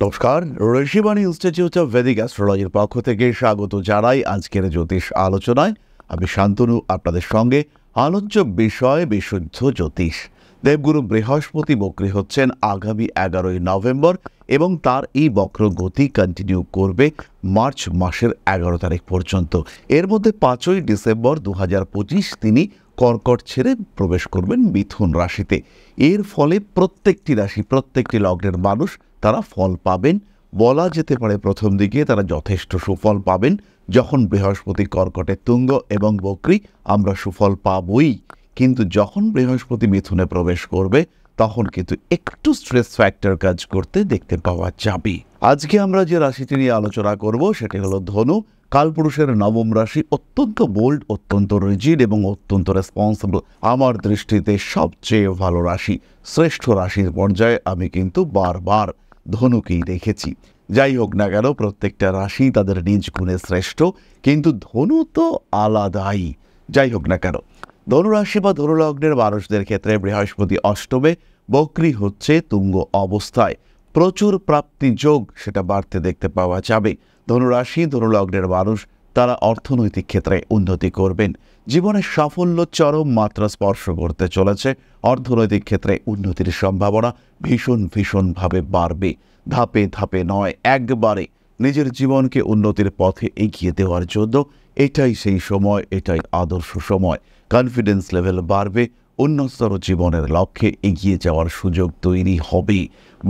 নমস্কার, Rishibani institute of Vedic অ্যাস্ট্রোলজির পক্ষ থেকে স্বাগত জানাই আজকের জ্যোতিষ আলোচনায়। আমি শান্তনু, আপনাদের সঙ্গে। আলোচ্য বিষয় বিশুদ্ধ জ্যোতিষ। দেবগুরু বৃহস্পতি বক্রী হচ্ছেন আগামী 11ই নভেম্বর এবং তার এই বক্র গতি কন্টিনিউ করবে মার্চ মাসের 11 তারিখ পর্যন্ত। এর মধ্যে 5ই ডিসেম্বর 2025 তিনি কর্কট ছেড়ে প্রবেশ করবেন মিথুন রাশিতে। এর ফলে প্রত্যেকটি রাশি, প্রত্যেকটি লগ্নের মানুষ তারা ফল পাবেন। বলা যেতে পারে প্রথম দিকে তারা যথেষ্ট সুফল পাবেন। যখন বৃহস্পতি কর্কটে তুঙ্গ এবং বক্রী, আমরা সুফল পাবই। কিন্তু যখন বৃহস্পতি মিথুনে প্রবেশ করবে তখন কিন্তু একটু স্ট্রেস ফ্যাক্টর কাজ করতে দেখতে পাওয়া যাবে। আজকে আমরা যে রাশিটি নিয়ে আলোচনা করব সেটি হলো ধনু। কালপুরুষের নবম রাশি, অত্যন্ত বোল্ড, অত্যন্ত রিজিড এবং অত্যন্ত রেসপন্সিবল। আমার দৃষ্টিতে সবচেয়ে ভালো রাশি, শ্রেষ্ঠ রাশির পর্যায়ে আমি কিন্তু বারবার ধনুকেই দেখেছি। যাই হোক না কেন, প্রত্যেকটা রাশি তাদের নিজ গুণে শ্রেষ্ঠ, কিন্তু ধনু তো আলাদাই। যাই হোক না কেন, ধনুরাশি বা ধনুলগ্নের মানুষদের ক্ষেত্রে বৃহস্পতি অষ্টমে বক্রী হচ্ছে তুঙ্গ অবস্থায়। প্রচুর প্রাপ্তি যোগ সেটা বাড়তে দেখতে পাওয়া যাবে। ধনুরাশি ধনুলগ্নের মানুষ তারা অর্থনৈতিক ক্ষেত্রে উন্নতি করবেন। জীবনের সাফল্য চরম মাত্রা স্পর্শ করতে চলেছে। অর্থনৈতিক ক্ষেত্রে উন্নতির সম্ভাবনা ভীষণভাবে বাড়বে। ধাপে ধাপে নয়, একবারে নিজের জীবনকে উন্নতির পথে এগিয়ে দেওয়ার জন্য এটাই সেই সময়, এটাই আদর্শ সময়। কনফিডেন্স লেভেল বাড়বে, উন্নততর জীবনের লক্ষ্যে এগিয়ে যাওয়ার সুযোগ তৈরি হবে।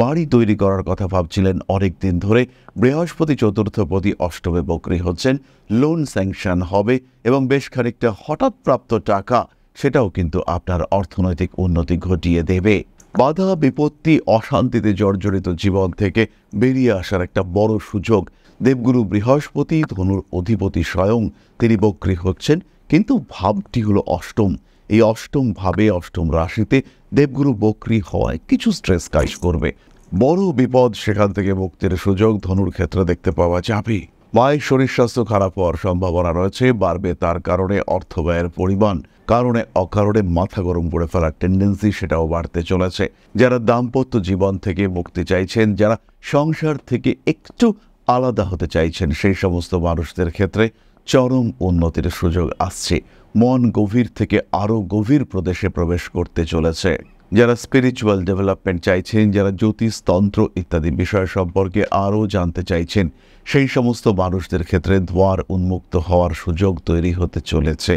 বাড়ি তৈরি করার কথা ভাবছিলেন অনেক দিন ধরে, বৃহস্পতি চতুর্থপতি অষ্টমে বক্রী হচ্ছেন, লোন স্যাংশন হবে এবং বেশ খানিকটা হঠাৎ প্রাপ্ত টাকা সেটাও কিন্তু আপনার অর্থনৈতিক উন্নতি ঘটিয়ে দেবে। বাধা বিপত্তি অশান্তিতে জর্জরিত জীবন থেকে বেরিয়ে আসার একটা বড় সুযোগ। দেবগুরু বৃহস্পতি ধনুর অধিপতি স্বয়ং, তিনি বক্রী হচ্ছেন, কিন্তু ভাবটি হলো অষ্টম। এই অষ্টম ভাবে, অষ্টম রাশিতে দেবগুরু বক্রী হওয়ায় কিছু স্ট্রেস কাজ করবে। বড় বিপদ, সেখান থেকে মুক্তির সুযোগ ধনুর ক্ষেত্রে দেখতে পাওয়া যাবে। মায়ের শরীর স্বাস্থ্য খারাপ হওয়ার সম্ভাবনা রয়েছে, বাড়বে তার কারণে অর্থ ব্যয়ের পরিমাণ। কারণে অকারণে মাথা গরম করে ফেলার টেন্ডেন্সি সেটাও বাড়তে চলেছে। যারা দাম্পত্য জীবন থেকে মুক্তি চাইছেন, যারা সংসার থেকে একটু আলাদা হতে চাইছেন, সেই সমস্ত মানুষদের ক্ষেত্রে চরম উন্নতির সুযোগ আসছে। মন গভীর থেকে আরও গভীর প্রদেশে প্রবেশ করতে চলেছে। যারা স্পিরিচুয়াল ডেভেলপমেন্ট চাইছেন, যারা জ্যোতিষ, তন্ত্র ইত্যাদি বিষয় সম্পর্কে আরও জানতে চাইছেন, সেই সমস্ত মানুষদের ক্ষেত্রে দ্বার উন্মুক্ত হওয়ার সুযোগ তৈরি হতে চলেছে।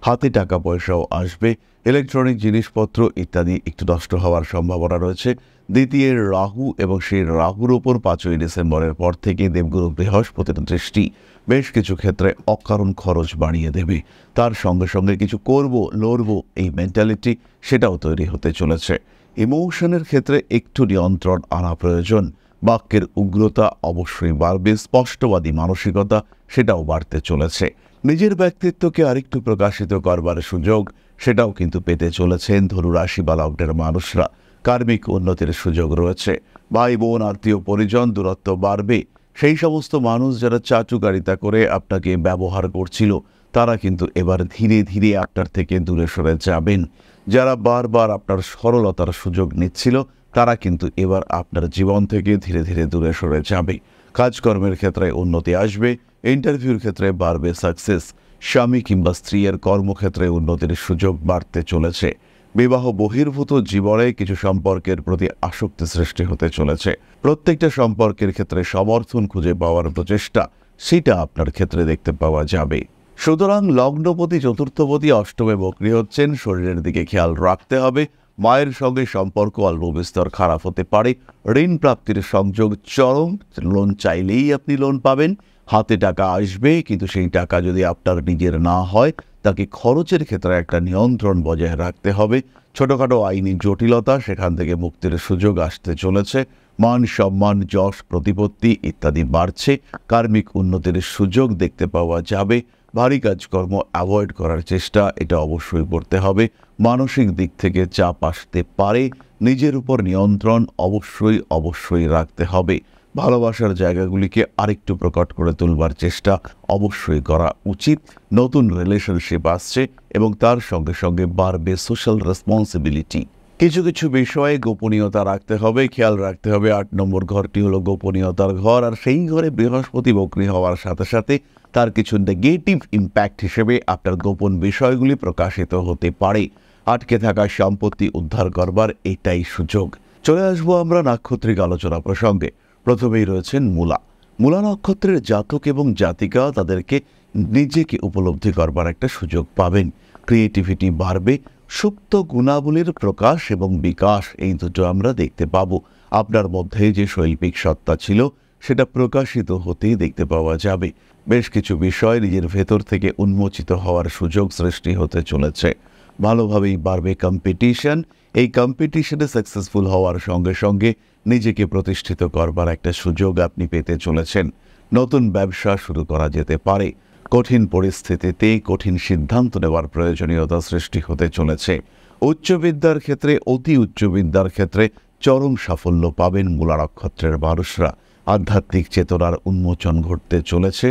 হাতে টাকা পয়সাও আসবে। ইলেকট্রনিক জিনিসপত্র ইত্যাদি একটু নষ্ট হওয়ার সম্ভাবনা রয়েছে। দ্বিতীয় রাহু এবং সেই রাহুর ওপর 5ই ডিসেম্বরের পর থেকে দেবগুরু বৃহস্পতির দৃষ্টি বেশ কিছু ক্ষেত্রে অকারণ খরচ বাড়িয়ে দেবে। তার সঙ্গে সঙ্গে কিছু করব, লড়ব, এই মেন্টালিটি সেটাও তৈরি হতে চলেছে। ইমোশনের ক্ষেত্রে একটু নিয়ন্ত্রণ আনা প্রয়োজন। বাক্যের উগ্রতা অবশ্যই বাড়বে। স্পষ্টবাদী মানসিকতা সেটাও বাড়তে চলেছে। নিজের ব্যক্তিত্বকে আরেকটু প্রকাশিত করবার সুযোগ সেটাও কিন্তু পেতে চলেছেন ধনুরাশি বা লগ্নের মানুষরা। কার্মিক উন্নতির সুযোগ রয়েছে। ভাই বোন, আত্মীয় পরিজন দূরত্ব বাড়বে। সেই সমস্ত মানুষ যারা চাটুকারিতা করে আপনাকে ব্যবহার করছিল, তারা কিন্তু এবার ধীরে ধীরে আপনার থেকে দূরে সরে যাবেন। যারা বারবার আপনার সরলতার সুযোগ নিচ্ছিল, তারা কিন্তু এবার আপনার জীবন থেকে ধীরে ধীরে দূরে সরে যাবে। কাজকর্মের ক্ষেত্রে উন্নতি আসবে। ইন্টারভিউর ক্ষেত্রে বাড়বে সাকসেস। স্বামী কিংবা স্ত্রীর কর্মক্ষেত্রে উন্নতির সুযোগ বাড়তে চলেছে। বিবাহ বহির্ভূত জীবনে কিছু সম্পর্কের প্রতি আসক্তি সৃষ্টি হতে চলেছে। প্রত্যেকটা সম্পর্কের ক্ষেত্রে সমর্থন খুঁজে পাওয়ার প্রচেষ্টা সেটা আপনার ক্ষেত্রে দেখতে পাওয়া যাবে। সুতরাং লগ্নপতি চতুর্থপতি অষ্টমে বক্রী হচ্ছেন, শরীরের দিকে খেয়াল রাখতে হবে। মায়ের সঙ্গে সম্পর্ক অল্প বিস্তর খারাপ হতে পারে। ঋণ প্রাপ্তির সংযোগ চরম। লোন চাইলেই আপনি লোন পাবেন। হাতে টাকা আসবে, কিন্তু সেই টাকা যদি আপনার নিজের না হয়, তাকে খরচের ক্ষেত্রে একটা নিয়ন্ত্রণ বজায় রাখতে হবে। ছোটখাটো আইনি জটিলতা, সেখান থেকে মুক্তির সুযোগ আসতে চলেছে। মান সম্মান, যশ, প্রতিপত্তি ইত্যাদি বাড়ছে। কার্মিক উন্নতির সুযোগ দেখতে পাওয়া যাবে। ভারী কাজকর্ম অ্যাভয়েড করার চেষ্টা এটা অবশ্যই করতে হবে। মানসিক দিক থেকে চাপ আসতে পারে। নিজের উপর নিয়ন্ত্রণ অবশ্যই রাখতে হবে। ভালোবাসার জায়গাগুলিকে আরেকটু প্রকট করে তুলবার চেষ্টা অবশ্যই করা উচিত। নতুন রিলেশনশিপ আসছে এবং তার সঙ্গে সঙ্গে বাড়বে সোশ্যাল রেসপন্সিবিলিটি। কিছু কিছু বিষয়ে গোপনীয়তা রাখতে হবে, খেয়াল রাখতে হবে। ৮ নম্বর ঘরটি হলো গোপনীয়তার ঘর, আর সেই ঘরে বৃহস্পতি বক্রী হওয়ার সাথে সাথে তার কিছু নেগেটিভ ইম্প্যাক্ট হিসেবে আপনার গোপন বিষয়গুলি প্রকাশিত হতে পারে। আটকে থাকা সম্পত্তি উদ্ধার করবার এটাই সুযোগ। চলে আসবো আমরা নাক্ষত্রিক আলোচনা প্রসঙ্গে। প্রথমেই রয়েছেন মূলা। মূলা নক্ষত্রের জাতক এবং জাতিকা তাদেরকে নিজেকে উপলব্ধি করবার একটা সুযোগ পাবেন। ক্রিয়েটিভিটি বাড়বে, সুপ্ত গুণাবলীর প্রকাশ এবং বিকাশ, এই দুটো আমরা দেখতে পাব। আপনার মধ্যে যে শৈল্পিক সত্তা ছিল সেটা প্রকাশিত হতেই দেখতে পাওয়া যাবে। বেশ কিছু বিষয় নিজের ভেতর থেকে উন্মোচিত হওয়ার সুযোগ সৃষ্টি হতে চলেছে। ভালোভাবেই বাড়বে কম্পিটিশন। এই কম্পিটিশনে সাকসেসফুল হওয়ার সঙ্গে সঙ্গে নিজেকে প্রতিষ্ঠিত করবার একটা সুযোগ আপনি পেতে চলেছেন। নতুন ব্যবসা শুরু করা যেতে পারে। কঠিন পরিস্থিতিতে কঠিন সিদ্ধান্ত নেওয়ার প্রয়োজনীয়তা সৃষ্টি হতে চলেছে। উচ্চবিদ্যার ক্ষেত্রে, অতি উচ্চবিদ্যার ক্ষেত্রে চরম সাফল্য পাবেন মূলা নক্ষত্রের মানুষরা। আধ্যাত্মিক চেতনার উন্মোচন ঘটতে চলেছে।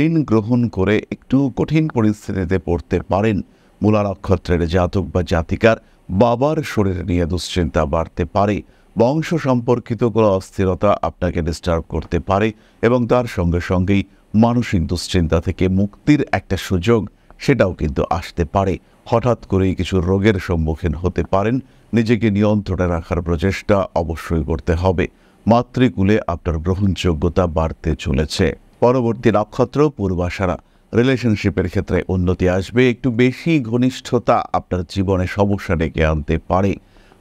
ঋণ গ্রহণ করে একটু কঠিন পরিস্থিতিতে পড়তে পারেন। মূলা নক্ষত্রের জাতক বা জাতিকার বাবার শরীর নিয়ে দুশ্চিন্তা বাড়তে পারে। বংশ সম্পর্কিত কোনো অস্থিরতা আপনাকে ডিস্টার্ব করতে পারে এবং তার সঙ্গে সঙ্গেই মানসিক দুশ্চিন্তা থেকে মুক্তির একটা সুযোগ সেটাও কিন্তু আসতে পারে। হঠাৎ করেই কিছু রোগের সম্মুখীন হতে পারেন। নিজেকে নিয়ন্ত্রণে রাখার প্রচেষ্টা অবশ্যই করতে হবে। মাতৃকুলে আপনার গ্রহণযোগ্যতা বাড়তে চলেছে। পরবর্তী নক্ষত্র পূর্বাষাঢ়া। রিলেশনশিপের ক্ষেত্রে উন্নতি আসবে। একটু বেশি ঘনিষ্ঠতা আপনার জীবনে সমস্যা ডেকে আনতে পারে।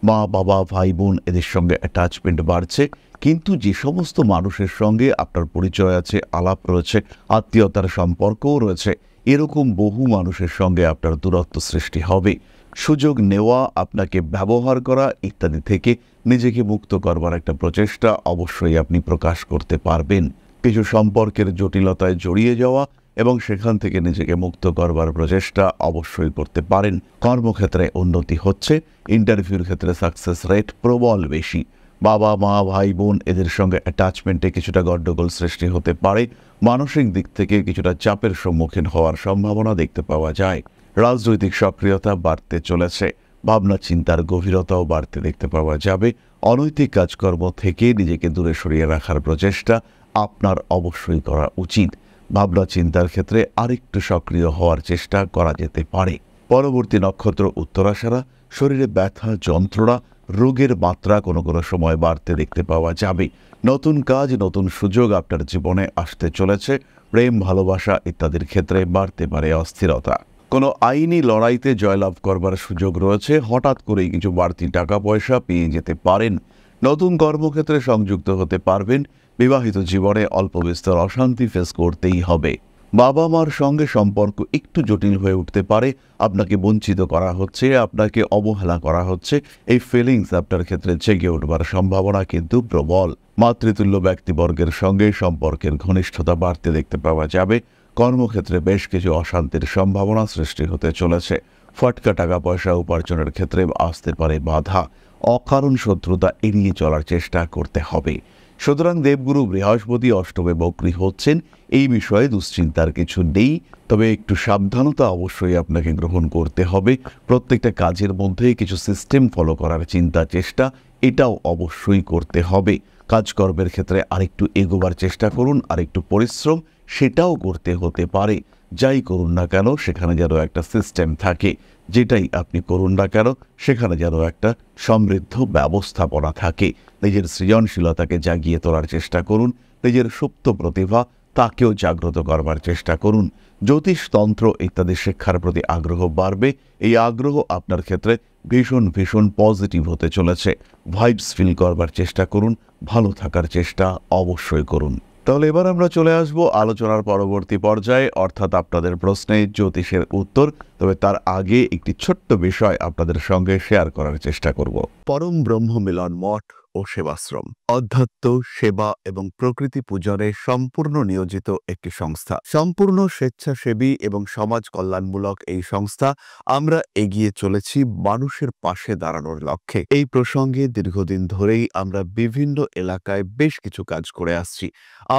মা বাবা ভাই বোন এদের সঙ্গে অ্যাটাচমেন্ট বাড়ছে, কিন্তু যে সমস্ত মানুষের সঙ্গে আপনার পরিচয় আছে, আলাপ রয়েছে, আত্মীয়তার সম্পর্কও রয়েছে, এরকম বহু মানুষের সঙ্গে আপনার দূরত্ব সৃষ্টি হবে। সুযোগ নেওয়া, আপনাকে ব্যবহার করা ইত্যাদি থেকে নিজেকে মুক্ত করবার একটা প্রচেষ্টা অবশ্যই আপনি প্রকাশ করতে পারবেন। কিছু সম্পর্কের জটিলতায় জড়িয়ে যাওয়া এবং সেখান থেকে নিজেকে মুক্ত করবার প্রচেষ্টা অবশ্যই করতে পারেন। কর্মক্ষেত্রে উন্নতি হচ্ছে। ইন্টারভিউর ক্ষেত্রে সাকসেস রেট প্রবল বেশি। বাবা মা ভাই বোন এদের সঙ্গে অ্যাটাচমেন্টে কিছুটা গণ্ডগোল সৃষ্টি হতে পারে। মানসিক দিক থেকে কিছুটা চাপের সম্মুখীন হওয়ার সম্ভাবনা দেখতে পাওয়া যায়। রাজনৈতিক সক্রিয়তা বাড়তে চলেছে। ভাবনা চিন্তার গভীরতাও বাড়তে দেখতে পাওয়া যাবে। অনৈতিক কাজকর্ম থেকে নিজেকে দূরে সরিয়ে রাখার প্রচেষ্টা আপনার অবশ্যই করা উচিত। ভাবনা চিন্তার ক্ষেত্রে আরেকটু সক্রিয় হওয়ার চেষ্টা করা যেতে পারে। পরবর্তী নক্ষত্র উত্তরাষাঢ়া। শরীরে ব্যথা, যন্ত্রণা, রোগের মাত্রা কোনো কোনো সময় বাড়তে দেখতে পাওয়া যাবে। নতুন কাজ, নতুন সুযোগ আপনার জীবনে আসতে চলেছে। প্রেম, ভালোবাসা ইত্যাদির ক্ষেত্রে বাড়তে পারে অস্থিরতা। কোনো আইনি লড়াইতে জয়লাভ করবার সুযোগ রয়েছে। হঠাৎ করেই কিছু বাড়তি টাকা পয়সা পেয়ে যেতে পারেন। নতুন কর্মক্ষেত্রে সংযুক্ত হতে পারবেন। বিবাহিত জীবনে অল্প বিস্তর অশান্তি ফেস করতেই হবে। বাবা মার সঙ্গে সম্পর্ক একটু জটিল হয়ে উঠতে পারে। আপনাকে বঞ্চিত করা হচ্ছে, আপনাকে অবহেলা করা হচ্ছে, এই ফিলিংস আপনার ক্ষেত্রে জেগে উঠবার সম্ভাবনা কিন্তু প্রবল। মাতৃতুল্য ব্যক্তিবর্গের সঙ্গে সম্পর্কের ঘনিষ্ঠতা বাড়তে দেখতে পাওয়া যাবে। কর্মক্ষেত্রে বেশ কিছু অশান্তির সম্ভাবনা সৃষ্টি হতে চলেছে। ফটকা টাকা পয়সা উপার্জনের ক্ষেত্রে আসতে পারে বাধা। অকারণ শত্রুতা এড়িয়ে চলার চেষ্টা করতে হবে। সুতরাং দেবগুরু বৃহস্পতি অষ্টমে বক্রী হচ্ছেন, এই বিষয়ে দুশ্চিন্তার কিছু নেই। তবে একটু সাবধানতা অবশ্যই আপনাকে গ্রহণ করতে হবে। প্রত্যেকটা কাজের মধ্যে কিছু সিস্টেম ফলো করার চিন্তা চেষ্টা এটাও অবশ্যই করতে হবে। কাজকর্মের ক্ষেত্রে আরেকটু এগোবার চেষ্টা করুন, আরেকটু পরিশ্রম সেটাও করতে হতে পারে। যাই করুন না কেন সেখানে যেন একটা সিস্টেম থাকে। যেটাই আপনি করুন না কেন সেখানে যেন একটা সমৃদ্ধ ব্যবস্থাপনা থাকে। নিজের সৃজনশীলতাকে জাগিয়ে তোলার চেষ্টা করুন। নিজের সুপ্ত প্রতিভা তাকেও জাগ্রত করবার চেষ্টা করুন। জ্যোতিষতন্ত্র ইত্যাদি শিক্ষার প্রতি আগ্রহ বাড়বে। এই আগ্রহ আপনার ক্ষেত্রে ভীষণ ভীষণ পজিটিভ হতে চলেছে। ভাইবস ফিল করবার চেষ্টা করুন, ভালো থাকার চেষ্টা অবশ্যই করুন। তাহলে এবার আমরা চলে আসব আলোচনার পরবর্তী পর্যায়ে, অর্থাৎ আপনাদের প্রশ্নে জ্যোতিষের উত্তর। তবে তার আগে একটি ছোট্ট বিষয় আপনাদের সঙ্গে শেয়ার করার চেষ্টা করব। পরম ব্রহ্ম মিলন মঠ ও ও সেবাশ্রম অধ্যাত্ম, সেবা এবং প্রকৃতি পূজনে সম্পূর্ণ নিয়োজিত একটি সংস্থা। সম্পূর্ণ স্বেচ্ছাসেবী এবং সমাজ কল্যাণমূলক এই সংস্থা আমরা এগিয়ে চলেছি মানুষের পাশে দাঁড়ানোর লক্ষ্যে। এই প্রসঙ্গে দীর্ঘদিন ধরেই আমরা বিভিন্ন এলাকায় বেশ কিছু কাজ করে আসছি।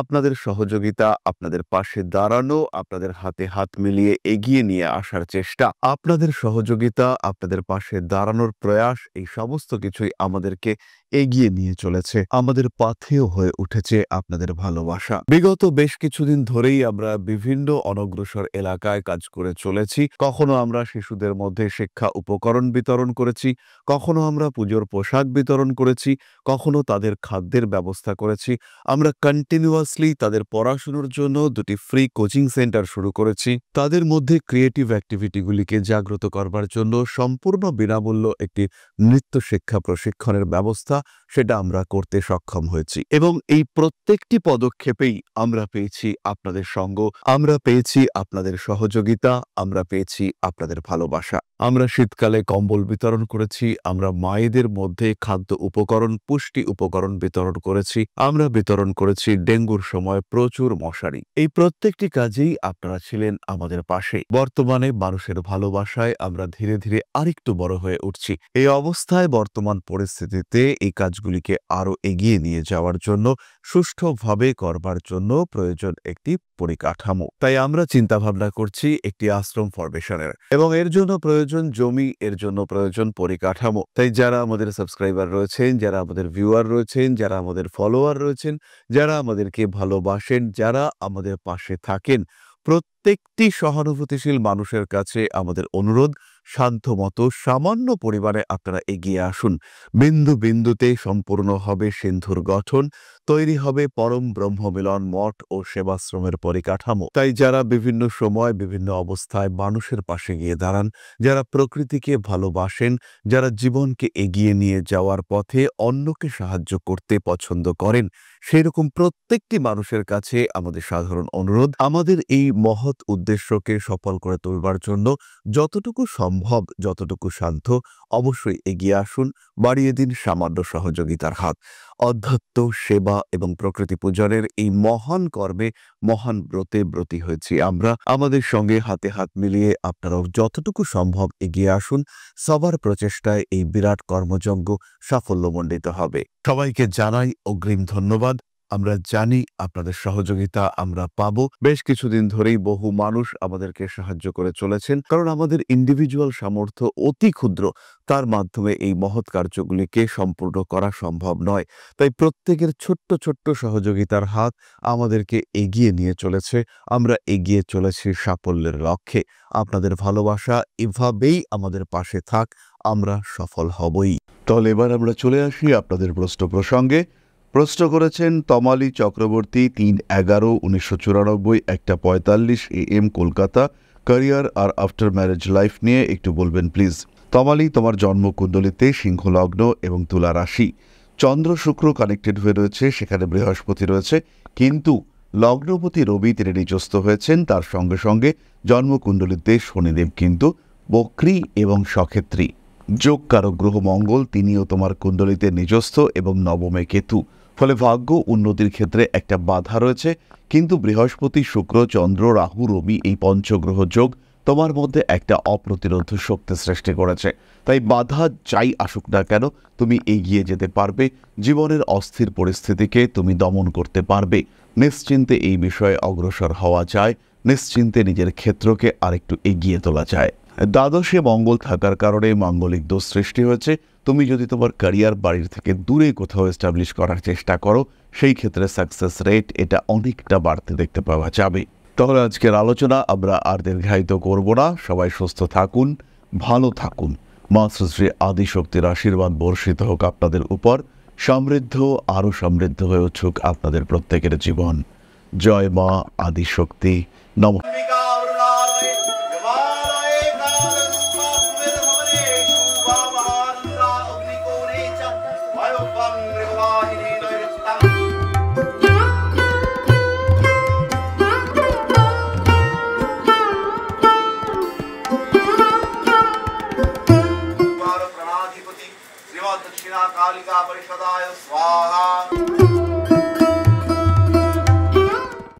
আপনাদের সহযোগিতা, আপনাদের পাশে দাঁড়ানো, আপনাদের হাতে হাত মিলিয়ে এগিয়ে নিয়ে আসার চেষ্টা, আপনাদের সহযোগিতা, আপনাদের পাশে দাঁড়ানোর প্রয়াস, এই সমস্ত কিছুই আমাদেরকে এগিয়ে নিয়ে চলেছে। আমাদের পাথেয় হয়ে উঠেছে আপনাদের ভালোবাসা। বিগত বেশ কিছুদিন ধরেই আমরা বিভিন্ন অনগ্রসর এলাকায় কাজ করে চলেছি। কখনো আমরা শিশুদের মধ্যে শিক্ষা উপকরণ বিতরণ করেছি, কখনো আমরা পুজোর পোশাক বিতরণ করেছি, কখনো তাদের খাদ্যের ব্যবস্থা করেছি। আমরা কন্টিনিউয়াসলি তাদের পড়াশোনার জন্য 2টি ফ্রি কোচিং সেন্টার শুরু করেছি। তাদের মধ্যে ক্রিয়েটিভ অ্যাক্টিভিটিগুলিকে জাগ্রত করবার জন্য সম্পূর্ণ বিনামূল্য একটি নৃত্য শিক্ষা প্রশিক্ষণের ব্যবস্থা, সেটা আমরা করতে সক্ষম হয়েছি। এবং এই প্রত্যেকটি পদক্ষেপেই আমরা পেয়েছি আপনাদের সঙ্গ, আমরা পেয়েছি আপনাদের সহযোগিতা, আমরা পেয়েছি আপনাদের ভালোবাসা। আমরা শীতকালে কম্বল বিতরণ করেছি, আমরা মায়েদের মধ্যে খাদ্য উপকরণ, পুষ্টি উপকরণ বিতরণ করেছি, আমরা বিতরণ করেছি ডেঙ্গুর সময় প্রচুর মশারি। এই প্রত্যেকটি কাজেই আপনারা ছিলেন আমাদের পাশে। বর্তমানে মানুষের ভালোবাসায় আমরা ধীরে ধীরে আরেকটু বড় হয়ে উঠছি। এই অবস্থায় বর্তমান পরিস্থিতিতে এই কাজগুলিকে আরো এগিয়ে নিয়ে যাওয়ার জন্য, সুষ্ঠুভাবে করবার জন্য প্রয়োজন একটি পরিকাঠামো। তাই আমরা চিন্তা ভাবনা করছি একটি আশ্রম ফরমেশনের, এবং এর জন্য প্রয়োজন জমি, এর জন্য প্রয়োজন পরিকাঠামো। তাই যারা আমাদের সাবস্ক্রাইবার রয়েছেন, যারা আমাদের ভিউয়ার রয়েছেন, যারা আমাদের ফলোয়ার রয়েছেন, যারা আমাদেরকে ভালোবাসেন, যারা আমাদের পাশে থাকেন, প্রত্যেকটি সহানুভূতিশীল মানুষের কাছে আমাদের অনুরোধ, সাধ্যমতো সামান্য পরিমাণে আপনারা এগিয়ে আসুন। বিন্দু বিন্দুতে সম্পূর্ণ হবে সিন্ধুর গঠন, তৈরি হবে পরম ব্রহ্মমিলন মঠ ও সেবাশ্রমের পরিকাঠামো। তাই যারা বিভিন্ন সময় বিভিন্ন অবস্থায় মানুষের পাশে গিয়ে দাঁড়ান, যারা প্রকৃতিকে ভালোবাসেন, যারা জীবনকে এগিয়ে নিয়ে যাওয়ার পথে অন্যকে সাহায্য করতে পছন্দ করেন, সেরকম প্রত্যেকটি মানুষের কাছে আমাদের সাধারণ অনুরোধ, আমাদের এই মহৎ উদ্দেশ্যকে সফল করে তুলবার জন্য যতটুকু সম্ভব, যতটুকু সাধ্য, অবশ্যই এগিয়ে আসুন, বাড়িয়ে দিন সামান্য সহযোগিতার হাত। অধ্যাত্ম, সেবা এবং প্রকৃতি পূজনের এই মহান কর্মে, মহান ব্রতে ব্রতী হয়েছি আমরা। আমাদের সঙ্গে হাতে হাত মিলিয়ে আপনারাও যতটুকু সম্ভব এগিয়ে আসুন। সবার প্রচেষ্টায় এই বিরাট কর্মযজ্ঞ সাফল্যমণ্ডিত হবে। সবাইকে জানাই অগ্রিম ধন্যবাদ। আমরা জানি আপনাদের সহযোগিতা আমরা পাবো। বেশ কিছুদিন ধরেই বহু মানুষ আমাদেরকে সাহায্য করে চলেছেন, কারণ আমাদের ইন্ডিভিজুয়াল সামর্থ্য অতি ক্ষুদ্র, তার মাধ্যমে এই মহৎ কার্যগুলিকে সম্পূর্ণ করা সম্ভব নয়। তাই প্রত্যেকের ছোট্ট ছোট্ট সহযোগিতার হাত আমাদেরকে এগিয়ে নিয়ে চলেছে। আমরা এগিয়ে চলেছি সাফল্যের লক্ষ্যে। আপনাদের ভালোবাসা এভাবেই আমাদের পাশে থাক, আমরা সফল হবই। তাহলে এবার আমরা চলে আসি আপনাদের প্রশ্ন প্রসঙ্গে। প্রশ্ন করেছেন তমালি চক্রবর্তী, 3/11/1994, 1:45 AM, কলকাতা। ক্যারিয়ার আর আফটার ম্যারেজ লাইফ নিয়ে একটু বলবেন প্লিজ। তমালি, তোমার জন্মকুণ্ডলিতে সিংহ লগ্ন এবং তুলা রাশি, চন্দ্র শুক্র কানেক্টেড হয়ে রয়েছে, সেখানে বৃহস্পতি রয়েছে, কিন্তু লগ্নপতি রবি তিনি নিচস্থ হয়েছেন। তার সঙ্গে সঙ্গে জন্মকুণ্ডলিতে শনিদেব কিন্তু বক্রী এবং সক্ষেত্রী। যোগকারক গ্রহ মঙ্গল, তিনিও তোমার কুণ্ডলিতে নিজস্থ এবং নবমে কেতু। ফলে ভাগ্য উন্নতির ক্ষেত্রে একটা বাধা রয়েছে, কিন্তু বৃহস্পতি, শুক্র, চন্দ্র, রাহু, রবি এই পঞ্চগ্রহ যোগ তোমার মধ্যে একটা অপ্রতিরোধ শক্তি সৃষ্টি করেছে। তাই বাধা যাই আসুক না কেন, তুমি এগিয়ে যেতে পারবে। জীবনের অস্থির পরিস্থিতিকে তুমি দমন করতে পারবে। নিশ্চিন্তে এই বিষয়ে অগ্রসর হওয়া যায়, নিশ্চিন্তে নিজের ক্ষেত্রকে আরেকটু এগিয়ে তোলা যায়। দ্বাদশে মঙ্গল থাকার কারণে মাঙ্গলিক দোষ সৃষ্টি হয়েছে। তুমি যদি তোমার ক্যারিয়ার বাড়ির থেকে দূরে কোথাও এস্টাবলিশ করার চেষ্টা করো, সেই ক্ষেত্রে সাকসেস রেট এটা অনেকটা বাড়তে দেখতে পাওয়া যাবে। তাহলে আজকের আলোচনা আমরা আর দীর্ঘায়িত করব না। সবাই সুস্থ থাকুন, ভালো থাকুন। মা শ্রী আদিশক্তির আশীর্বাদ বর্ষিত হোক আপনাদের উপর। সমৃদ্ধ, আরও সমৃদ্ধ হয়ে উঠুক আপনাদের প্রত্যেকের জীবন। জয় মা আদিশক্তি। নমস্কার। श्रीमद् दक्षिणा कालिका परिषदाय स्वाहा।